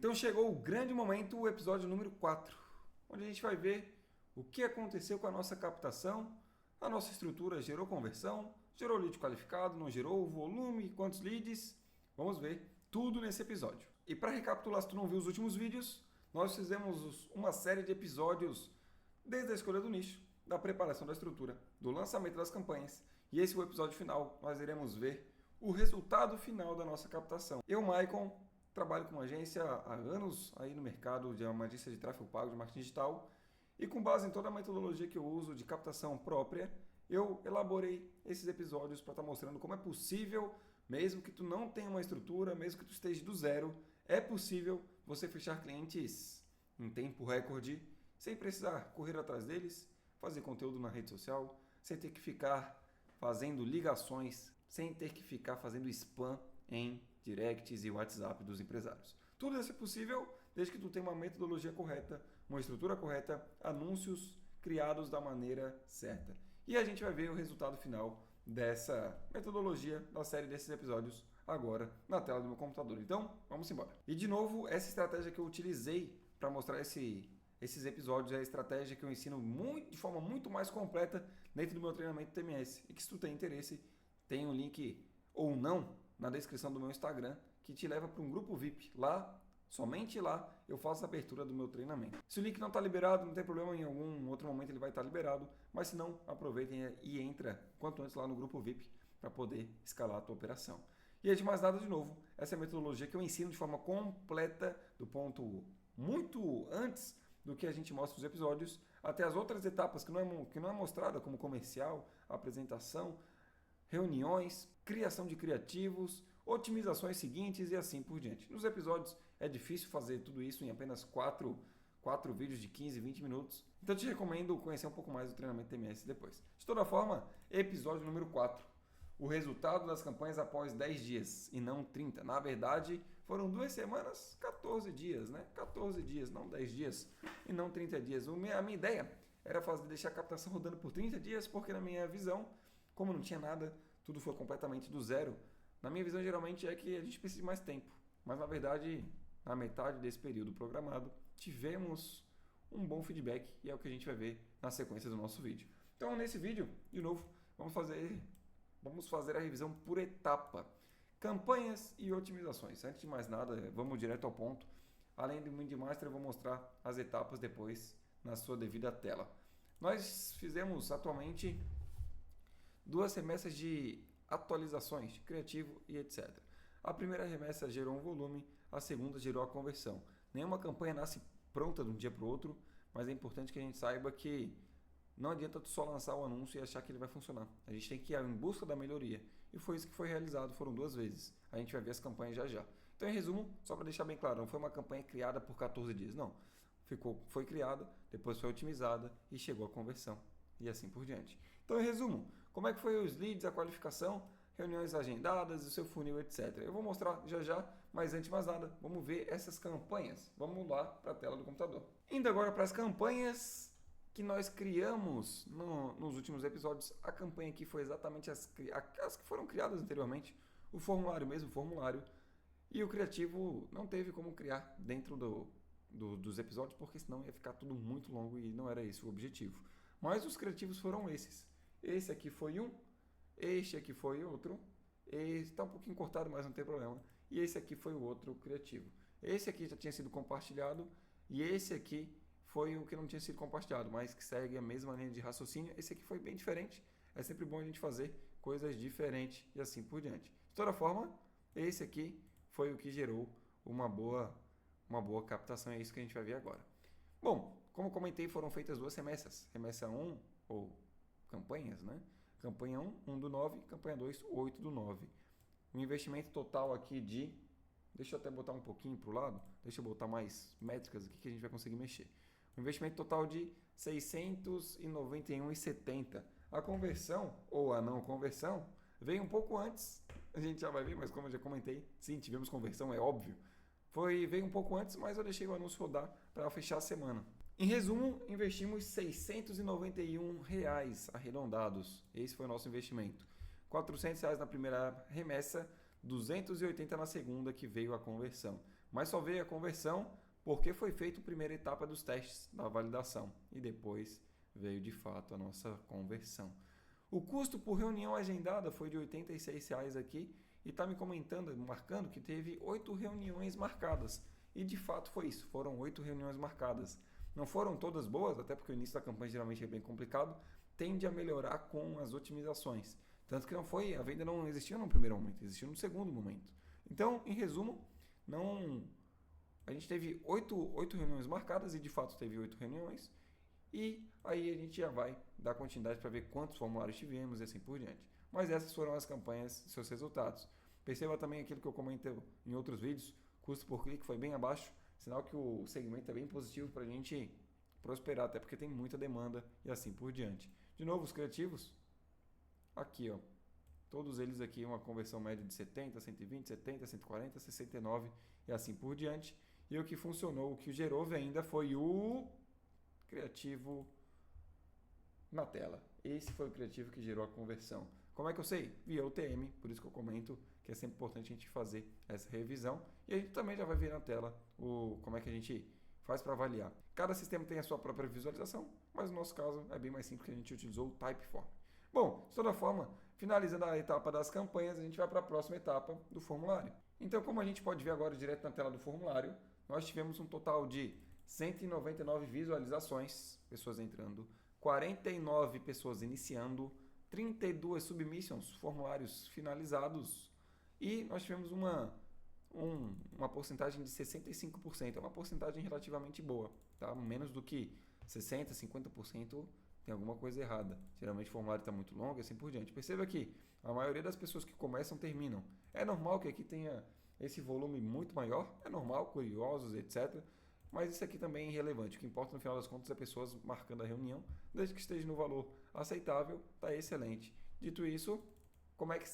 Então chegou o grande momento, o episódio número 4, onde a gente vai ver o que aconteceu com a nossa captação, a nossa estrutura gerou conversão, gerou lead qualificado, não gerou, volume, quantos leads. Vamos ver tudo nesse episódio. E para recapitular, se tu não viu os últimos vídeos, nós fizemos uma série de episódios desde a escolha do nicho, da preparação da estrutura, do lançamento das campanhas. E esse é o episódio final, nós iremos ver o resultado final da nossa captação. Eu, Maicon, trabalho com uma agência há anos aí no mercado, de uma agência de tráfego pago, de marketing digital, e com base em toda a metodologia que eu uso de captação própria, eu elaborei esses episódios para estar mostrando como é possível, mesmo que tu não tenha uma estrutura, mesmo que tu esteja do zero, é possível você fechar clientes em tempo recorde, sem precisar correr atrás deles, fazer conteúdo na rede social, sem ter que ficar fazendo ligações, sem ter que ficar fazendo spam em directs e WhatsApp dos empresários. Tudo isso é possível desde que tu tenha uma metodologia correta, uma estrutura correta, anúncios criados da maneira certa. E a gente vai ver o resultado final dessa metodologia, da série desses episódios, agora na tela do meu computador. Então, vamos embora. E de novo, essa estratégia que eu utilizei para mostrar esses episódios é a estratégia que eu ensino de forma muito mais completa dentro do meu treinamento TMS. E que se tu tem interesse, tem um link ou não na descrição do meu Instagram que te leva para um grupo VIP. Lá, somente lá, eu faço a abertura do meu treinamento. Se o link não está liberado, não tem problema, em algum outro momento ele vai estar liberado, mas se não, aproveitem e entra quanto antes lá no grupo VIP para poder escalar a tua operação. E aí, de mais nada, de novo, essa é a metodologia que eu ensino de forma completa, do ponto muito antes do que a gente mostra nos episódios, até as outras etapas que não é mostrada, como comercial, apresentação, reuniões, criação de criativos, otimizações seguintes e assim por diante. Nos episódios é difícil fazer tudo isso em apenas 4 vídeos de 15, 20 minutos. Então eu te recomendo conhecer um pouco mais do treinamento TMS depois. De toda forma, episódio número 4. O resultado das campanhas após 10 dias e não 30. Na verdade, foram 2 semanas, 14 dias, né? 14 dias, não 10 dias e não 30 dias. A minha ideia era deixar a captação rodando por 30 dias, porque na minha visão, como não tinha nada, tudo foi completamente do zero. Na minha visão, geralmente é que a gente precisa de mais tempo. Mas, na verdade, na metade desse período programado, tivemos um bom feedback e é o que a gente vai ver na sequência do nosso vídeo. Então, nesse vídeo, de novo, vamos fazer a revisão por etapa. Campanhas e otimizações. Antes de mais nada, vamos direto ao ponto. Além do Mind Master, eu vou mostrar as etapas depois na sua devida tela. Nós fizemos atualmente 2 remessas de atualizações de criativo e etc. A primeira remessa gerou um volume, a segunda gerou a conversão. Nenhuma campanha nasce pronta de um dia para o outro, mas é importante que a gente saiba que não adianta tu só lançar o anúncio e achar que ele vai funcionar. A gente tem que ir em busca da melhoria. E foi isso que foi realizado, foram 2 vezes. A gente vai ver as campanhas já já. Então, em resumo, só para deixar bem claro, não foi uma campanha criada por 14 dias, não. Foi criada, depois foi otimizada e chegou a conversão. E assim por diante. Então, em resumo, como é que foi os leads, a qualificação, reuniões agendadas, o seu funil, etc. Eu vou mostrar já já, mas antes de mais nada, vamos ver essas campanhas. Vamos lá para a tela do computador. Indo agora para as campanhas que nós criamos nos últimos episódios. A campanha aqui foi exatamente as que foram criadas anteriormente. O formulário mesmo, o formulário. E o criativo não teve como criar dentro dos episódios, porque senão ia ficar tudo muito longo e não era esse o objetivo. Mas os criativos foram esses. Esse aqui foi um, este aqui foi outro, esse está um pouquinho cortado, mas não tem problema. E esse aqui foi o outro criativo. Esse aqui já tinha sido compartilhado e esse aqui foi o que não tinha sido compartilhado, mas que segue a mesma linha de raciocínio. Esse aqui foi bem diferente. É sempre bom a gente fazer coisas diferentes e assim por diante. De toda forma, esse aqui foi o que gerou uma boa captação. É isso que a gente vai ver agora. Bom, como comentei, foram feitas 2 remessas. Remessa 1, ou campanhas, né? Campanha 1, 1 do 9, campanha 2, 8 do 9. Um investimento total aqui de... Deixa eu até botar um pouquinho para o lado. Deixa eu botar mais métricas aqui que a gente vai conseguir mexer. Um investimento total de R$ 691,70. A conversão, ou a não conversão, veio um pouco antes. A gente já vai ver, mas como eu já comentei, sim, tivemos conversão, é óbvio. Veio um pouco antes, mas eu deixei o anúncio rodar para fechar a semana. Em resumo, investimos R$ 691 arredondados. Esse foi o nosso investimento. R$ 400 na primeira remessa, 280 na segunda, que veio a conversão. mas só veio a conversão porque foi feita a primeira etapa dos testes da validação e depois veio de fato a nossa conversão. O custo por reunião agendada foi de R$ 86 aqui e está me comentando, marcando que teve 8 reuniões marcadas. E de fato foi isso, foram 8 reuniões marcadas. Não foram todas boas, até porque o início da campanha geralmente é bem complicado, tende a melhorar com as otimizações. Tanto que a venda não existiu no primeiro momento, existiu no segundo momento. Então, em resumo, a gente teve 8 reuniões marcadas e de fato teve 8 reuniões. E aí a gente já vai dar continuidade para ver quantos formulários tivemos e assim por diante. Mas essas foram as campanhas e seus resultados. Perceba também aquilo que eu comentei em outros vídeos, custo por clique foi bem abaixo, sinal que o segmento é bem positivo para a gente prosperar, até porque tem muita demanda e assim por diante. De novo, os criativos, aqui ó, todos eles aqui uma conversão média de 70, 120, 70, 140, 69 e assim por diante. E o que funcionou, o que gerou venda foi o criativo na tela. Esse foi o criativo que gerou a conversão. Como é que eu sei? Via UTM, por isso que eu comento que é sempre importante a gente fazer essa revisão. E a gente também já vai ver na tela como é que a gente faz para avaliar. Cada sistema tem a sua própria visualização, mas no nosso caso é bem mais simples que a gente utilizou o Typeform. Bom, de toda forma, finalizando a etapa das campanhas, a gente vai para a próxima etapa do formulário. Então, como a gente pode ver agora direto na tela do formulário, nós tivemos um total de 199 visualizações, pessoas entrando, 49 pessoas iniciando, 32 submissions, formulários finalizados, e nós tivemos uma porcentagem de 65%, é uma porcentagem relativamente boa, tá? Menos do que 60%, 50% tem alguma coisa errada. Geralmente o formulário está muito longo e assim por diante. Perceba que a maioria das pessoas que começam terminam. É normal que aqui tenha esse volume muito maior, é normal, curiosos, etc., mas isso aqui também é irrelevante. O que importa no final das contas é pessoas marcando a reunião, desde que esteja no valor aceitável, está excelente. Dito isso, como é que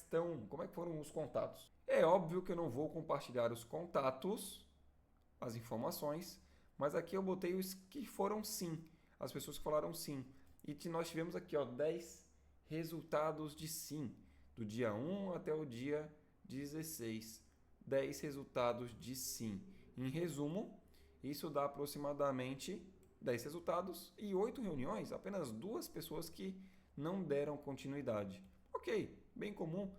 foram os contatos? É óbvio que eu não vou compartilhar os contatos, as informações, mas aqui eu botei os que foram sim, as pessoas que falaram sim. E nós tivemos aqui 10 resultados de sim, do dia 1 até o dia 16. 10 resultados de sim. Em resumo, isso dá aproximadamente 10 resultados e 8 reuniões, apenas 2 pessoas que não deram continuidade. Ok, bem comum,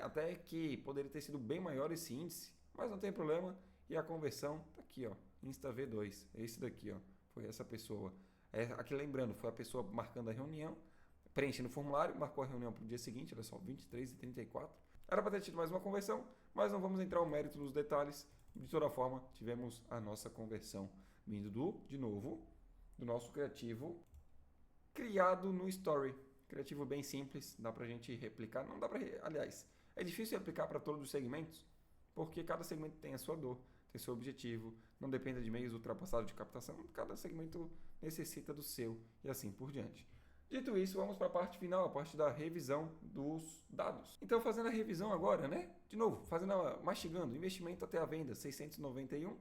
até que poderia ter sido bem maior esse índice, mas não tem problema. E a conversão está aqui, Insta V2, esse daqui, foi essa pessoa. Aqui lembrando, foi a pessoa marcando a reunião, preenchendo o formulário, marcou a reunião para o dia seguinte, olha só, 23h34. Era para ter tido mais uma conversão, mas não vamos entrar no mérito dos detalhes. De toda forma, tivemos a nossa conversão vindo de novo, do nosso criativo criado no Story. Criativo bem simples, dá para a gente replicar. Não dá para, aliás, é difícil replicar para todos os segmentos, porque cada segmento tem a sua dor, tem seu objetivo, não depende de meios ultrapassados de captação, cada segmento necessita do seu e assim por diante. Dito isso, vamos para a parte final, a parte da revisão dos dados. Então, fazendo a revisão agora, De novo, mastigando, investimento até a venda, 691.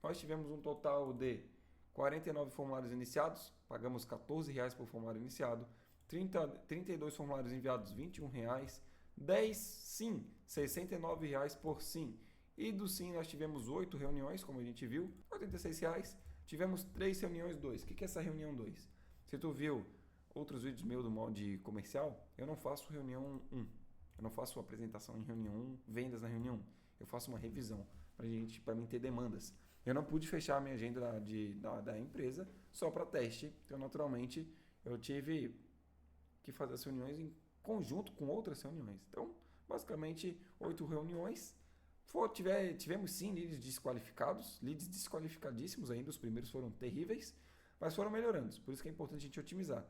Nós tivemos um total de 49 formulários iniciados, pagamos R$14 por formulário iniciado, 32 formulários enviados, R$21, 10 sim, R$69 por sim. E do sim nós tivemos 8 reuniões, como a gente viu, R$86. Tivemos 3 reuniões 2. O que é essa reunião 2? Se tu viu outros vídeos meus do molde comercial, eu não faço reunião 1. Eu não faço apresentação em reunião 1, vendas na reunião 1. Eu faço uma revisão para mim ter demandas. Eu não pude fechar a minha agenda da empresa só para teste. Então, naturalmente, eu tive que fazer as reuniões em conjunto com outras reuniões. Então, basicamente, 8 reuniões. Tivemos sim leads desqualificadíssimos ainda. Os primeiros foram terríveis, mas foram melhorando. Por isso que é importante a gente otimizar.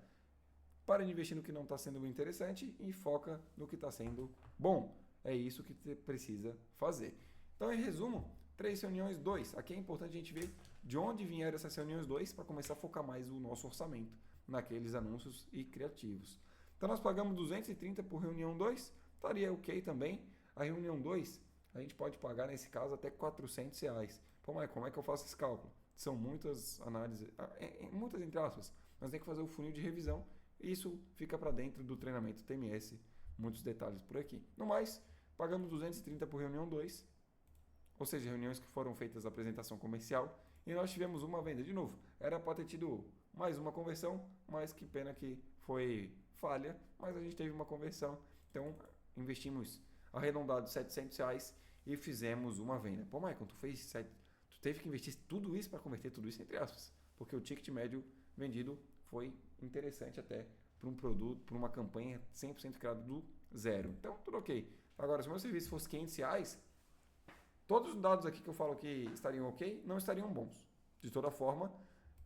Para de investir no que não está sendo muito interessante e foca no que está sendo bom. É isso que você precisa fazer. Então, em resumo, 3 reuniões, 2. Aqui é importante a gente ver de onde vieram essas reuniões 2 para começar a focar mais o nosso orçamento naqueles anúncios e criativos. Então, nós pagamos 230 por reunião 2, estaria ok também. A reunião 2, a gente pode pagar, nesse caso, até R$400. Pô, mas como é que eu faço esse cálculo? São muitas análises, muitas entre aspas, mas tem que fazer o funil de revisão. Isso fica para dentro do treinamento TMS, muitos detalhes por aqui. No mais, pagamos 230 por reunião 2 ou seja, reuniões que foram feitas a apresentação comercial, e nós tivemos uma venda. De novo, era para ter tido mais uma conversão, mas que pena que foi falha, mas a gente teve uma conversão, então investimos arredondado R$ 700 e fizemos uma venda. Pô, Michael, tu teve que investir tudo isso para converter tudo isso entre aspas, porque o ticket médio vendido foi interessante até para um produto, para uma campanha 100% criada do zero. Então, tudo ok. Agora, se o meu serviço fosse R$ 500, todos os dados aqui que eu falo que estariam ok, não estariam bons. De toda forma,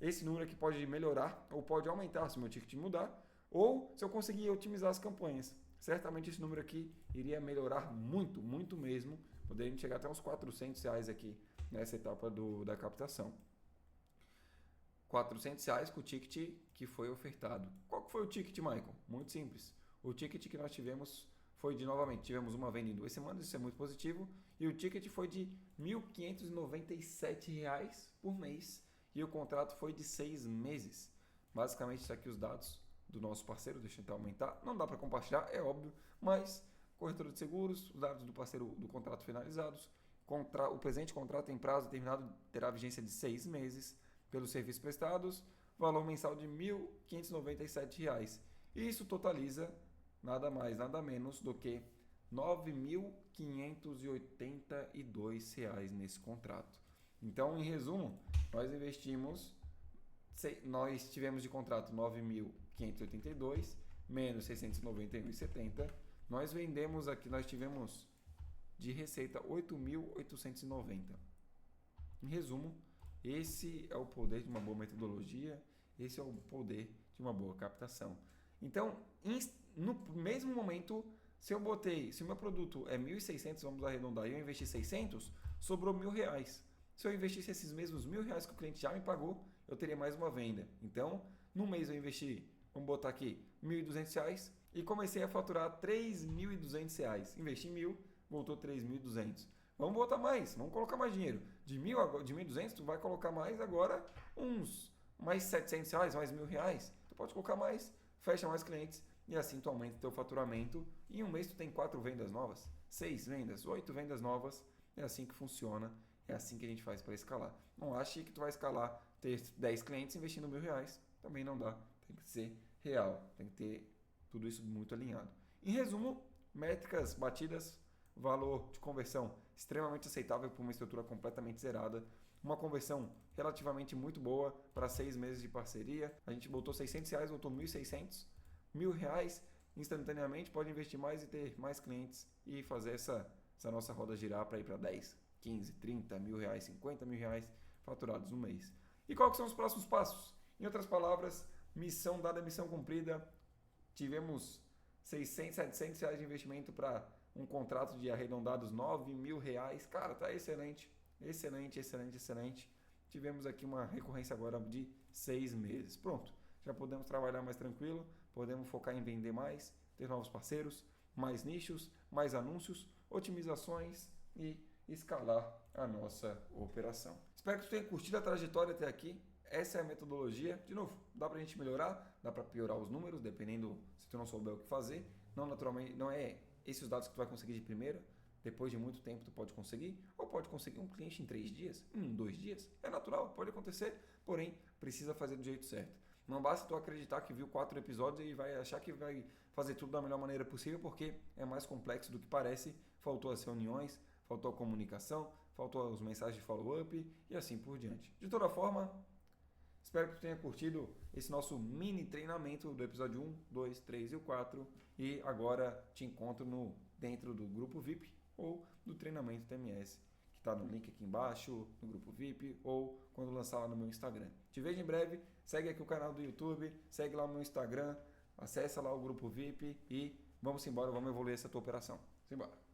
esse número aqui pode melhorar ou pode aumentar se o meu ticket mudar, ou se eu conseguir otimizar as campanhas. Certamente esse número aqui iria melhorar muito, muito mesmo. Poderíamos chegar até uns R$ 400 aqui nessa etapa da captação. R$ 400 com o ticket que foi ofertado. Qual que foi o ticket, Michael? Muito simples. O ticket que nós tivemos foi novamente, tivemos uma venda em 2 semanas, isso é muito positivo, e o ticket foi de R$ 1.597 por mês, e o contrato foi de 6 meses. Basicamente, isso aqui os dados do nosso parceiro, deixa eu tentar aumentar, não dá para compartilhar, é óbvio, mas corretora de seguros, os dados do parceiro do contrato finalizados, o presente contrato tem prazo determinado, terá vigência de 6 meses, pelos serviços prestados, valor mensal de R$ 1.597. E isso totaliza nada mais, nada menos do que R$ 9.582 nesse contrato. Então, em resumo, nós tivemos de contrato 9.582 menos 691,70. Nós vendemos aqui, nós tivemos de receita 8.890. Em resumo, esse é o poder de uma boa metodologia, esse é o poder de uma boa captação. Então, no mesmo momento, se o meu produto é 1.600, vamos arredondar, e eu investi 600, sobrou R$ 1.000. Se eu investisse esses mesmos R$ 1.000 que o cliente já me pagou, eu teria mais uma venda. Então, no mês eu investi, vamos botar aqui, R$ 1.200 e comecei a faturar R$ 3.200. Investi R$ 1.000, voltou R$ 3.200. Vamos botar mais, vamos colocar mais dinheiro. De 1.200, tu vai colocar mais agora mais R$ 700, mais R$ 1.000. Tu pode colocar mais, fecha mais clientes e assim tu aumenta o teu faturamento. E em um mês tu tem 4 vendas novas, 6 vendas, 8 vendas novas. É assim que funciona, é assim que a gente faz para escalar. Não ache que tu vai escalar, ter 10 clientes investindo R$ 1.000. Também não dá, tem que ser real, tem que ter tudo isso muito alinhado. Em resumo, métricas batidas, valor de conversão extremamente aceitável para uma estrutura completamente zerada, uma conversão relativamente muito boa para 6 meses de parceria. A gente botou R$ 600, botou 1.600, R$ 1.000 instantaneamente, pode investir mais e ter mais clientes e fazer essa nossa roda girar para ir para 10, 15, 30 mil reais, 50 mil reais faturados no mês. E quais são os próximos passos? Em outras palavras, missão dada, missão cumprida. Tivemos R$ 600, R$ 700 de investimento para um contrato de arredondados R$ 9.000. Cara, tá excelente, excelente, excelente, excelente. Tivemos aqui uma recorrência agora de 6 meses. Pronto, já podemos trabalhar mais tranquilo, podemos focar em vender mais, ter novos parceiros, mais nichos, mais anúncios, otimizações e escalar a nossa operação. Espero que tu tenha curtido a trajetória até aqui. Essa é a metodologia. De novo, dá para a gente melhorar, dá para piorar os números, dependendo se tu não souber o que fazer. Não, naturalmente, não é esses dados que tu vai conseguir de primeira. Depois de muito tempo tu pode conseguir, ou pode conseguir um cliente em 3 dias, em 2 dias. É natural, pode acontecer, porém precisa fazer do jeito certo. Não basta tu acreditar que viu 4 episódios e vai achar que vai fazer tudo da melhor maneira possível, porque é mais complexo do que parece. Faltou as reuniões, faltou a comunicação, faltou as mensagens de follow-up e assim por diante. De toda forma, espero que tu tenha curtido esse nosso mini treinamento do episódio 1, 2, 3 e o 4. E agora te encontro dentro do grupo VIP ou do treinamento TMS, que está no link aqui embaixo, no grupo VIP, ou quando lançar lá no meu Instagram. Te vejo em breve, segue aqui o canal do YouTube, segue lá o meu Instagram, acessa lá o grupo VIP e vamos embora, vamos evoluir essa tua operação. Simbora!